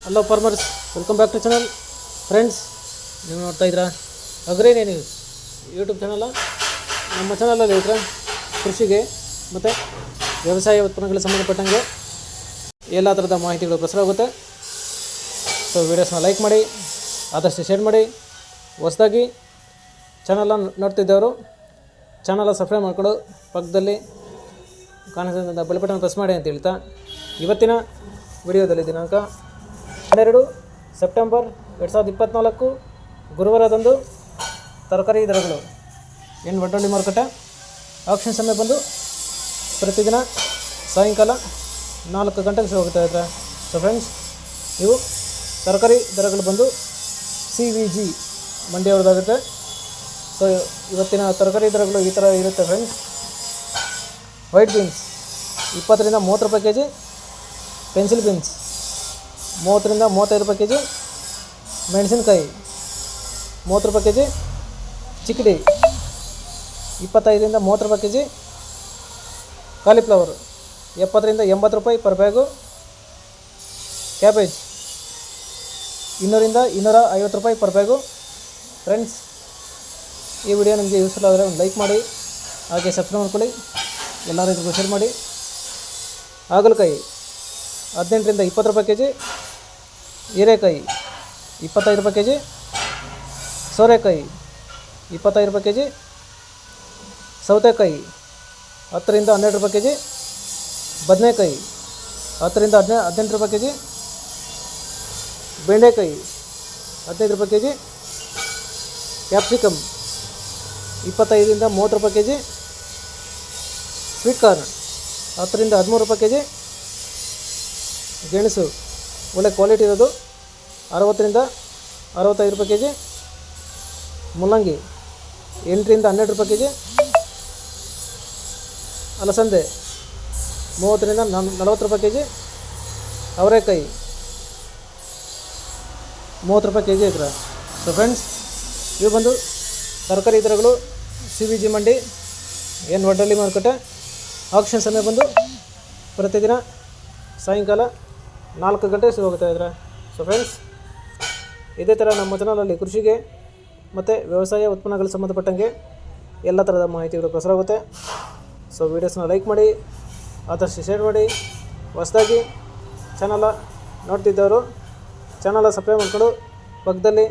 Hello farmers, welcome back to channel. Friends, ನೀವು ನೋಡ್ತಾ ಇದ್ದೀರಾ ಅಗ್ರೇನಿಯಾ ನ್ಯೂಸ್ ಯೂಟ್ಯೂಬ್ ಚಾನಲ್. ನಮ್ಮ ಚಾನಲಲ್ಲಿ ಇದ್ರೆ ಕೃಷಿಗೆ ಮತ್ತು ವ್ಯವಸಾಯ ಉತ್ಪನ್ನಗಳಿಗೆ ಸಂಬಂಧಪಟ್ಟಂಗೆ ಎಲ್ಲ ಥರದ ಮಾಹಿತಿಗಳು ಪ್ರಸಾರ ಆಗುತ್ತೆ. ಸೊ ವೀಡಿಯೋಸ್ನ ಲೈಕ್ ಮಾಡಿ, ಆದಷ್ಟು ಶೇರ್ ಮಾಡಿ. ಹೊಸದಾಗಿ ಚಾನಲ್ನ ನೋಡ್ತಿದ್ದವರು ಚಾನಲ್ ಸಬ್ಸ್ಕ್ರೈಬ್ ಮಾಡ್ಕೊಂಡು ಪಕ್ಕದಲ್ಲಿ ಕಾಣಿಸೋದ್ರಿಂದ ಬೆಲ್ ಬಟನ್ ಪ್ರೆಸ್ ಮಾಡಿ ಅಂತ ಹೇಳ್ತಾ, ಇವತ್ತಿನ ವಿಡಿಯೋದಲ್ಲಿ ದಿನಾಂಕ 12 ಸೆಪ್ಟೆಂಬರ್ 2024 ಗುರುವಾರದಂದು ತರಕಾರಿ ದರಗಳು ವಡ್ಡಳ್ಳಿ ಮಾರುಕಟ್ಟೆ ಆಕ್ಷನ್ ಸಮಯ ಬಂದು ಪ್ರತಿದಿನ ಸಾಯಂಕಾಲ 4 ಗಂಟೆಗೆ ಶುರು ಹೋಗ್ತಾ ಇದ್ದಾರೆ. ಸೊ ಫ್ರೆಂಡ್ಸ್, ಇವು ತರಕಾರಿ ದರಗಳು ಬಂದು CVG ಮಂಡಿಯವ್ರದ್ದಾಗುತ್ತೆ. ಸೊ ಇವತ್ತಿನ ತರಕಾರಿ ದರಗಳು ಈ ಥರ ಇರುತ್ತೆ ಫ್ರೆಂಡ್ಸ್. ವೈಟ್ ಬೀನ್ಸ್ 20 ರಿಂದ 30 ರೂಪಾಯಿ ಕೆ ಜಿ, ಪೆನ್ಸಿಲ್ ಬೀನ್ಸ್ 30 ರಿಂದ 35 ರೂಪಾಯಿ ಕೆ ಜಿ, ಮೆಣಸಿನ್ಕಾಯಿ 30 ರೂಪಾಯಿ ಕೆ ಜಿ, ಚಿಕ್ಕಡಿ 25 ರಿಂದ 30 ರೂಪಾಯಿ ಕೆ ಜಿ, ಕಾಲಿಫ್ಲವರ್ 70 ರಿಂದ 80 ರೂಪಾಯಿ ಪರ್ ಬ್ಯಾಗು, ಕ್ಯಾಬೇಜ್ 200 ರಿಂದ 250 ರೂಪಾಯಿ ಪರ್ ಬ್ಯಾಗು. ಫ್ರೆಂಡ್ಸ್, ಈ ವಿಡಿಯೋ ನಿಮಗೆ ಯೂಸ್ಫುಲ್ ಆದರೆ ಒಂದು ಲೈಕ್ ಮಾಡಿ, ಹಾಗೆ ಸಬ್ಸ್ಕ್ರೈಬ್ ಮಾಡ್ಕೊಳ್ಳಿ, ಎಲ್ಲ ರೈತರಿಗೂ ಶೇರ್ ಮಾಡಿ. ಹಾಗಲಕಾಯಿ 18 ರಿಂದ 20 ರೂಪಾಯಿ ಕೆ ಜಿ, ಹೀರೆಕಾಯಿ 25 ರೂಪಾಯಿ ಕೆ ಜಿ, ಸೋರೆಕಾಯಿ 25 ರೂಪಾಯಿ ಕೆ ಜಿ, ಸೌತೆಕಾಯಿ 10 ರಿಂದ 12 ರೂಪಾಯಿ ಕೆ ಜಿ, ಬದನೆಕಾಯಿ 10 ರಿಂದ 18 ರೂಪಾಯಿ ಕೆ ಜಿ, ಬೆಂಡೆಕಾಯಿ 15 ರೂಪಾಯಿ ಕೆ ಜಿ, ಕ್ಯಾಪ್ಸಿಕಮ್ 25 ರಿಂದ 30 ರೂಪಾಯಿ ಕೆ ಜಿ, ಸ್ವೀಟ್ ಕಾರ್ನ್ 10 ರಿಂದ 13 ರೂಪಾಯಿ ಕೆ ಜಿ, ಗೆಣಸು ಒಳ್ಳೆ ಕ್ವಾಲಿಟಿ ಇರೋದು 60 ರಿಂದ 65 ರೂಪಾಯಿ ಕೆ ಜಿ, ಮುಲ್ಲಂಗಿ 8 ರಿಂದ 12 ರೂಪಾಯಿ ಕೆ ಜಿ, ಅಲಸಂದೆ 30 ರಿಂದ 40 ರೂಪಾಯಿ ಕೆ ಜಿ, ಅವರೆಕಾಯಿ 30 ರೂಪಾಯಿ ಕೆ ಜಿ ಐತ್ರ. ಸೊ ಫ್ರೆಂಡ್ಸ್, ಇವು ಬಂದು ತರಕಾರಿ ದರಗಳು CVG ಮಂಡಿ ವಡ್ಡಳ್ಳಿ ಮಾರುಕಟ್ಟೆ ಆಕ್ಷನ್ ಸಮಯ ಬಂದು ಪ್ರತಿದಿನ ಸಾಯಂಕಾಲ 4 ಗಂಟೆಗೆ ಶುರು ಹೋಗ್ತಾ ಇದ್ದಾರೆ. ಸೊ ಫ್ರೆಂಡ್ಸ್, ಇದೇ ಥರ ನಮ್ಮ ಚಾನಲಲ್ಲಿ ಕೃಷಿಗೆ ಮತ್ತು ವ್ಯವಸಾಯ ಉತ್ಪನ್ನಗಳಿಗೆ ಸಂಬಂಧಪಟ್ಟಂಗೆ ಎಲ್ಲ ಥರದ ಮಾಹಿತಿಗಳು ಪ್ರಸಾರ ಆಗುತ್ತೆ. ಸೊ ವೀಡಿಯೋಸ್ನ ಲೈಕ್ ಮಾಡಿ, ಆದಷ್ಟು ಶೇರ್ ಮಾಡಿ. ಹೊಸದಾಗಿ ಚಾನಲ ನೋಡ್ತಿದ್ದವರು ಚಾನಲ ಸಬ್ಸ್ಕ್ರೈಬ್ ಮಾಡ್ಕೊಂಡು ಪಕ್ಕದಲ್ಲಿ